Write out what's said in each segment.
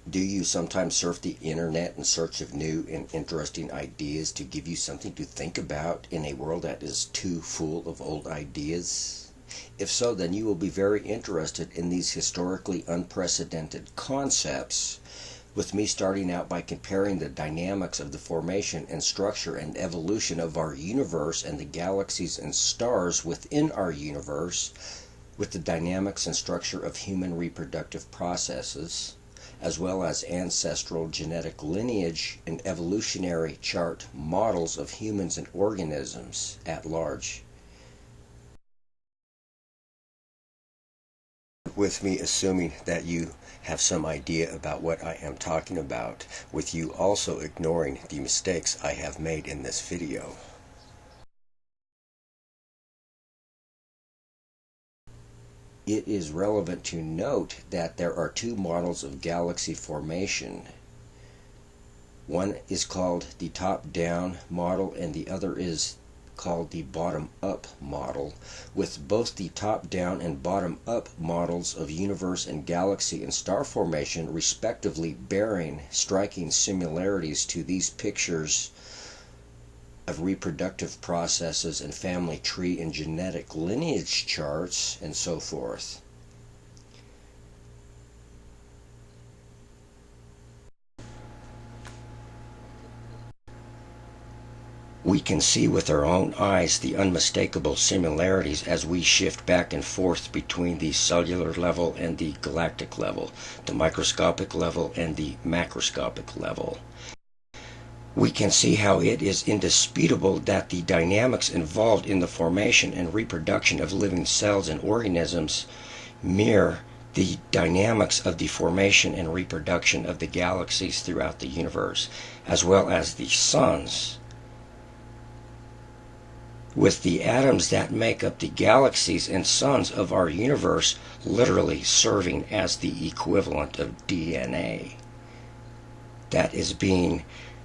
Do you sometimes surf the internet in search of new and interesting ideas to give you something to think about in a world that is too full of old ideas? If so, then you will be very interested in these historically unprecedented concepts, with me starting out by comparing the dynamics of the formation and structure and evolution of our universe and the galaxies and stars within our universe with the dynamics and structure of human reproductive processes, as well as ancestral genetic lineage and evolutionary chart models of humans and organisms at large. With me assuming that you have some idea about what I am talking about, with you also ignoring the mistakes I have made in this video. It is relevant to note that there are two models of galaxy formation. One is called the top-down model and the other is called the bottom-up model, with both the top-down and bottom-up models of universe and galaxy and star formation respectively bearing striking similarities to these pictures of reproductive processes and family tree and genetic lineage charts and so forth. We can see with our own eyes the unmistakable similarities as we shift back and forth between the cellular level and the galactic level, the microscopic level and the macroscopic level. We can see how it is indisputable that the dynamics involved in the formation and reproduction of living cells and organisms mirror the dynamics of the formation and reproduction of the galaxies throughout the universe, as well as the suns, with the atoms that make up the galaxies and suns of our universe literally serving as the equivalent of DNA that is being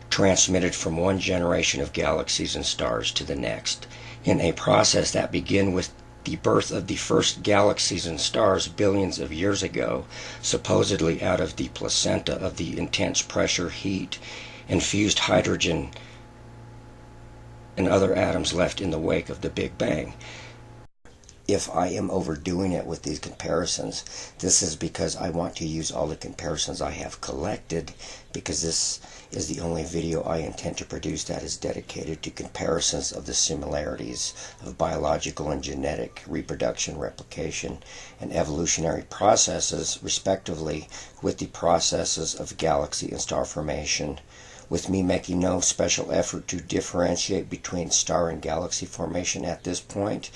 transmitted from one generation of galaxies and stars to the next, in a process that began with the birth of the first galaxies and stars billions of years ago, supposedly out of the placenta of the intense pressure, heat, and fused hydrogen and other atoms left in the wake of the Big Bang. If I am overdoing it with these comparisons, this is because I want to use all the comparisons I have collected, because this is the only video I intend to produce that is dedicated to comparisons of the similarities of biological and genetic reproduction, replication, and evolutionary processes, respectively, with the processes of galaxy and star formation, with me making no special effort to differentiate between star and galaxy formation at this point,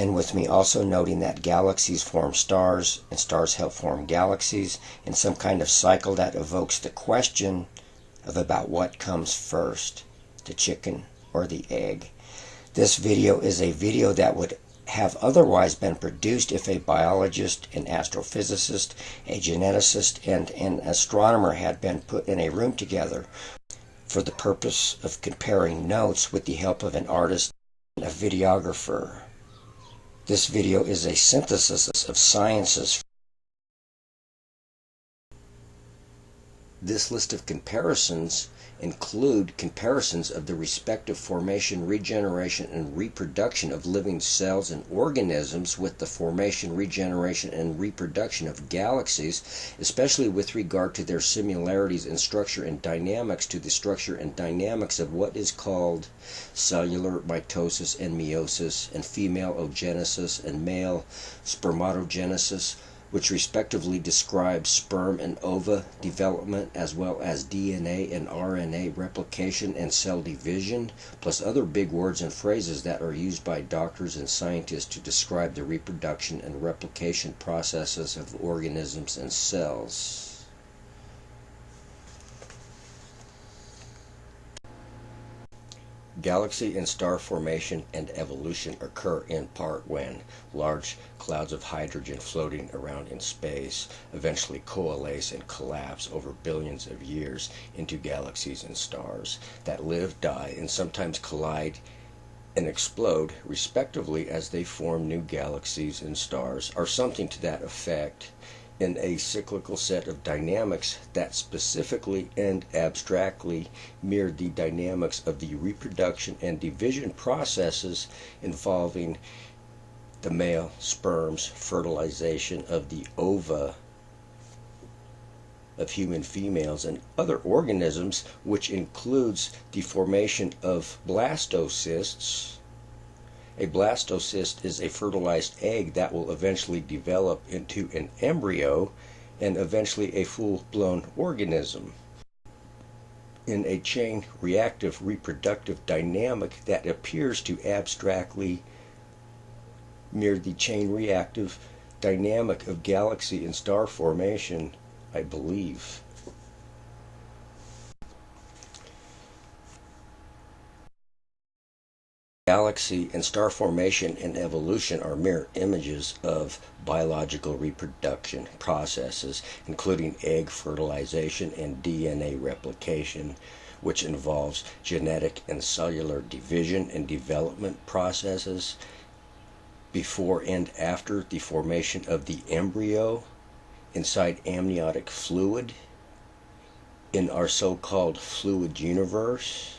and with me also noting that galaxies form stars and stars help form galaxies in some kind of cycle that evokes the question of about what comes first, the chicken or the egg. This video is a video that would have otherwise been produced if a biologist, an astrophysicist, a geneticist, and an astronomer had been put in a room together for the purpose of comparing notes with the help of an artist and a videographer. This video is a synthesis of sciences. This list of comparisons include comparisons of the respective formation, regeneration, and reproduction of living cells and organisms with the formation, regeneration, and reproduction of galaxies, especially with regard to their similarities in structure and dynamics to the structure and dynamics of what is called cellular mitosis and meiosis, and female oogenesis and male spermatogenesis, which respectively describe sperm and ova development, as well as DNA and RNA replication and cell division, plus other big words and phrases that are used by doctors and scientists to describe the reproduction and replication processes of organisms and cells. Galaxy and star formation and evolution occur in part when large clouds of hydrogen floating around in space eventually coalesce and collapse over billions of years into galaxies and stars that live, die, and sometimes collide and explode respectively as they form new galaxies and stars, or something to that effect, in a cyclical set of dynamics that specifically and abstractly mirror the dynamics of the reproduction and division processes involving the male sperm's fertilization of the ova of human females and other organisms, which includes the formation of blastocysts. A blastocyst is a fertilized egg that will eventually develop into an embryo and eventually a full-blown organism. In a chain reactive reproductive dynamic that appears to abstractly mirror the chain reactive dynamic of galaxy and star formation, I believe. Galaxy and star formation and evolution are mirror images of biological reproduction processes, including egg fertilization and DNA replication, which involves genetic and cellular division and development processes before and after the formation of the embryo inside amniotic fluid in our so-called fluid universe,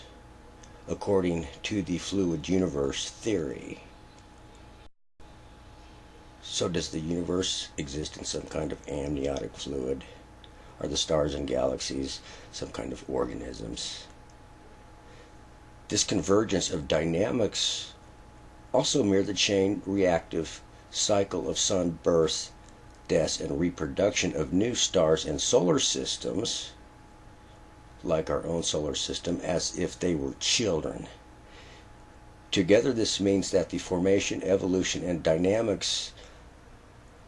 according to the fluid universe theory. So does the universe exist in some kind of amniotic fluid? Are the stars and galaxies some kind of organisms? This convergence of dynamics also mirror the chain reactive cycle of sun birth, death, and reproduction of new stars and solar systems, like our own solar system, as if they were children. Together, this means that the formation, evolution, and dynamics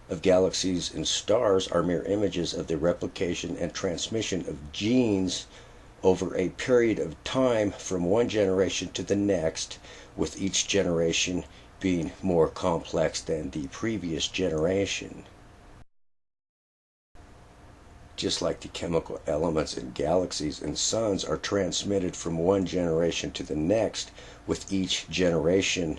of galaxies and stars are mere images of the replication and transmission of genes over a period of time from one generation to the next, with each generation being more complex than the previous generation. Just like the chemical elements in galaxies and suns are transmitted from one generation to the next, with each generation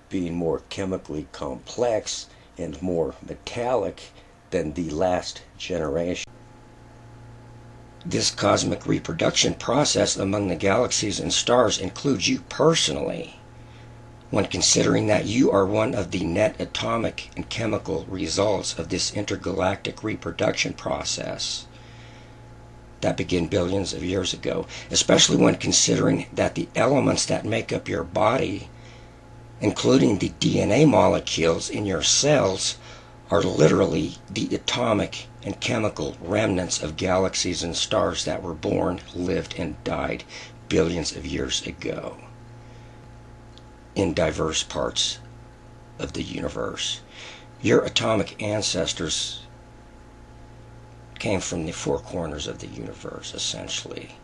being more chemically complex and more metallic than the last generation. This cosmic reproduction process among the galaxies and stars includes you personally, when considering that you are one of the net atomic and chemical results of this intergalactic reproduction process that began billions of years ago, especially when considering that the elements that make up your body, including the DNA molecules in your cells, are literally the atomic and chemical remnants of galaxies and stars that were born, lived, and died billions of years ago in diverse parts of the universe. Your atomic ancestors came from the four corners of the universe, essentially.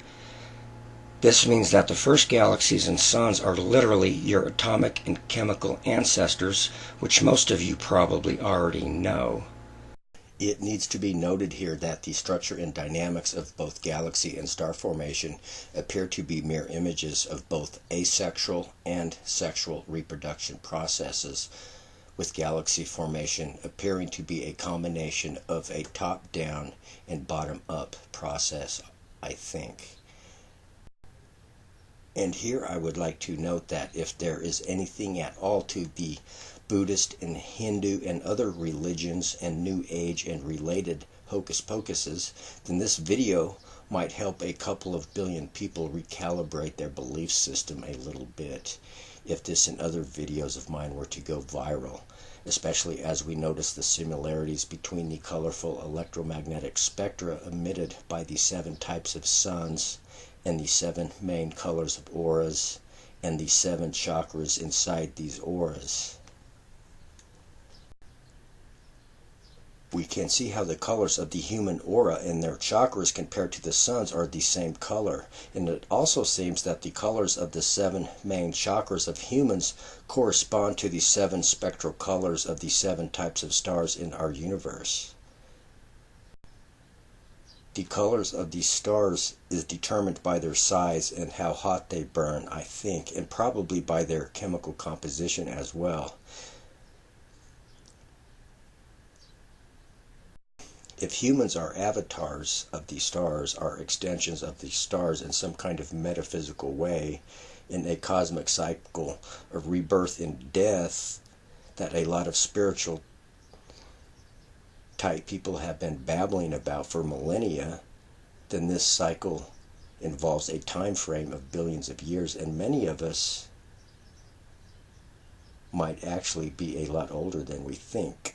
This means that the first galaxies and suns are literally your atomic and chemical ancestors, which most of you probably already know. It needs to be noted here that the structure and dynamics of both galaxy and star formation appear to be mere images of both asexual and sexual reproduction processes, with galaxy formation appearing to be a combination of a top-down and bottom-up process, I think. And here I would like to note that if there is anything at all to the Buddhist and Hindu and other religions and New Age and related hocus pocuses, then this video might help a couple of billion people recalibrate their belief system a little bit, if this and other videos of mine were to go viral, especially as we notice the similarities between the colorful electromagnetic spectra emitted by the 7 types of suns and the 7 main colors of auras and the 7 chakras inside these auras. We can see how the colors of the human aura and their chakras compared to the suns are the same color, and it also seems that the colors of the 7 main chakras of humans correspond to the 7 spectral colors of the 7 types of stars in our universe. The colors of these stars is determined by their size and how hot they burn, I think, and probably by their chemical composition as well. If humans are avatars of these stars, are extensions of these stars in some kind of metaphysical way, in a cosmic cycle of rebirth and death that a lot of spiritual type people have been babbling about for millennia, then this cycle involves a time frame of billions of years, and many of us might actually be a lot older than we think.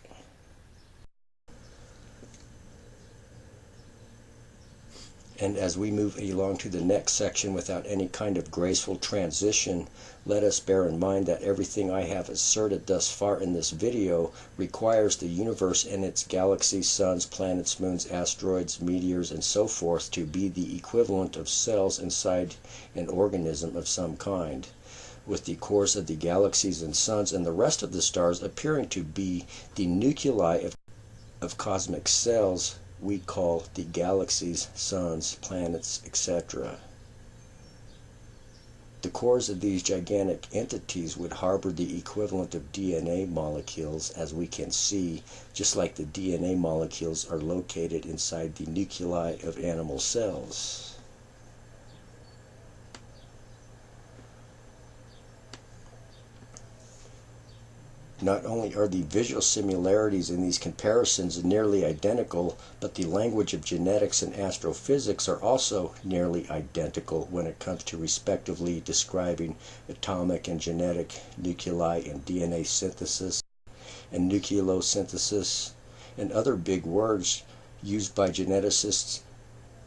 And as we move along to the next section without any kind of graceful transition, let us bear in mind that everything I have asserted thus far in this video requires the universe and its galaxies, suns, planets, moons, asteroids, meteors, and so forth to be the equivalent of cells inside an organism of some kind, with the cores of the galaxies and suns and the rest of the stars appearing to be the nuclei of cosmic cells we call the galaxies, suns, planets, etc. The cores of these gigantic entities would harbor the equivalent of DNA molecules, as we can see, just like the DNA molecules are located inside the nuclei of animal cells. Not only are the visual similarities in these comparisons nearly identical, but the language of genetics and astrophysics are also nearly identical when it comes to respectively describing atomic and genetic nuclei and DNA synthesis and nucleosynthesis and other big words used by geneticists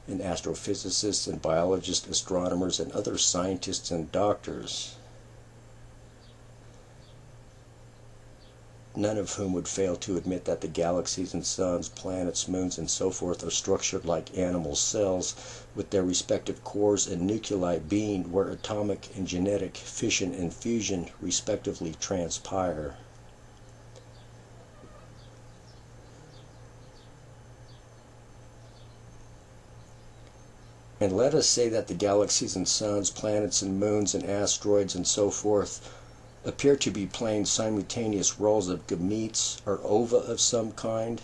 and astrophysicists and biologists, astronomers, and other scientists and doctors, none of whom would fail to admit that the galaxies and suns, planets, moons, and so forth are structured like animal cells, with their respective cores and nuclei being where atomic and genetic fission and fusion respectively transpire. And let us say that the galaxies and suns, planets and moons and asteroids and so forth appear to be playing simultaneous roles of gametes or ova of some kind,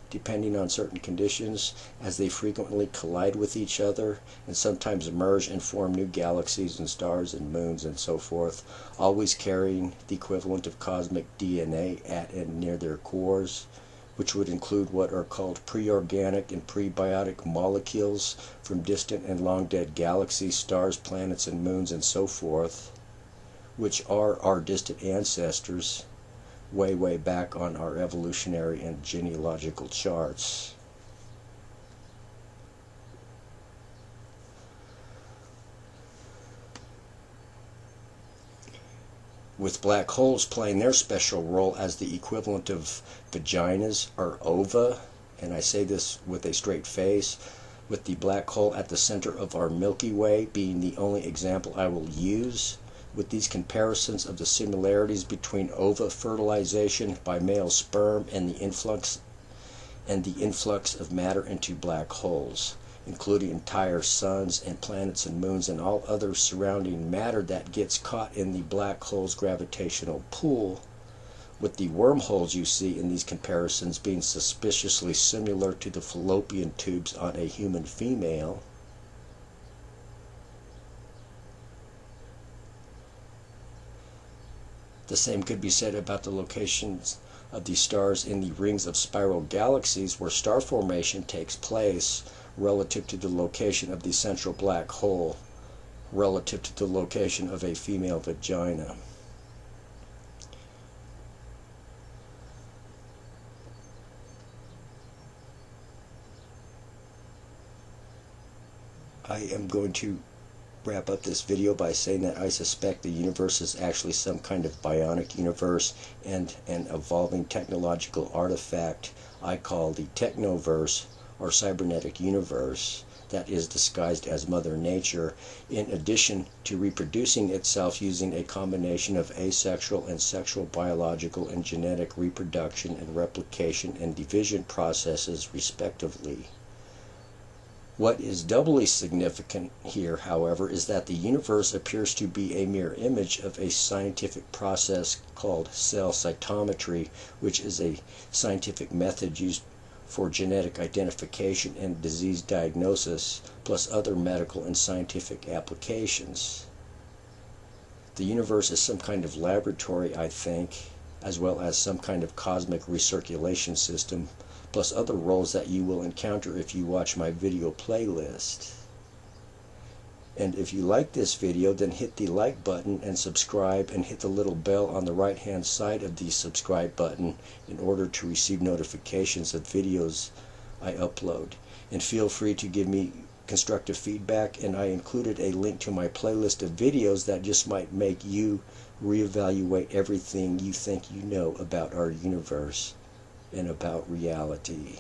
depending on certain conditions, as they frequently collide with each other and sometimes merge and form new galaxies and stars and moons and so forth, always carrying the equivalent of cosmic DNA at and near their cores, which would include what are called pre-organic and prebiotic molecules from distant and long-dead galaxies, stars, planets, and moons and so forth, which are our distant ancestors way, way back on our evolutionary and genealogical charts. With black holes playing their special role as the equivalent of vaginas or ova, and I say this with a straight face, with the black hole at the center of our Milky Way being the only example I will use, with these comparisons of the similarities between ova fertilization by male sperm and the influx of matter into black holes, including entire suns and planets and moons and all other surrounding matter that gets caught in the black hole's gravitational pull, with the wormholes you see in these comparisons being suspiciously similar to the fallopian tubes on a human female. The same could be said about the locations of the stars in the rings of spiral galaxies where star formation takes place relative to the location of the central black hole, relative to the location of a female vagina. I am going to wrap up this video by saying that I suspect the universe is actually some kind of bionic universe and an evolving technological artifact I call the technoverse or cybernetic universe that is disguised as Mother Nature, in addition to reproducing itself using a combination of asexual and sexual biological and genetic reproduction and replication and division processes respectively. What is doubly significant here, however, is that the universe appears to be a mirror image of a scientific process called cell cytometry, which is a scientific method used for genetic identification and disease diagnosis, plus other medical and scientific applications. The universe is some kind of laboratory, I think, as well as some kind of cosmic recirculation system, plus other roles that you will encounter if you watch my video playlist. And if you like this video, then hit the like button and subscribe, and hit the little bell on the right hand side of the subscribe button in order to receive notifications of videos I upload. And feel free to give me constructive feedback, and I included a link to my playlist of videos that just might make you reevaluate everything you think you know about our universe and about reality.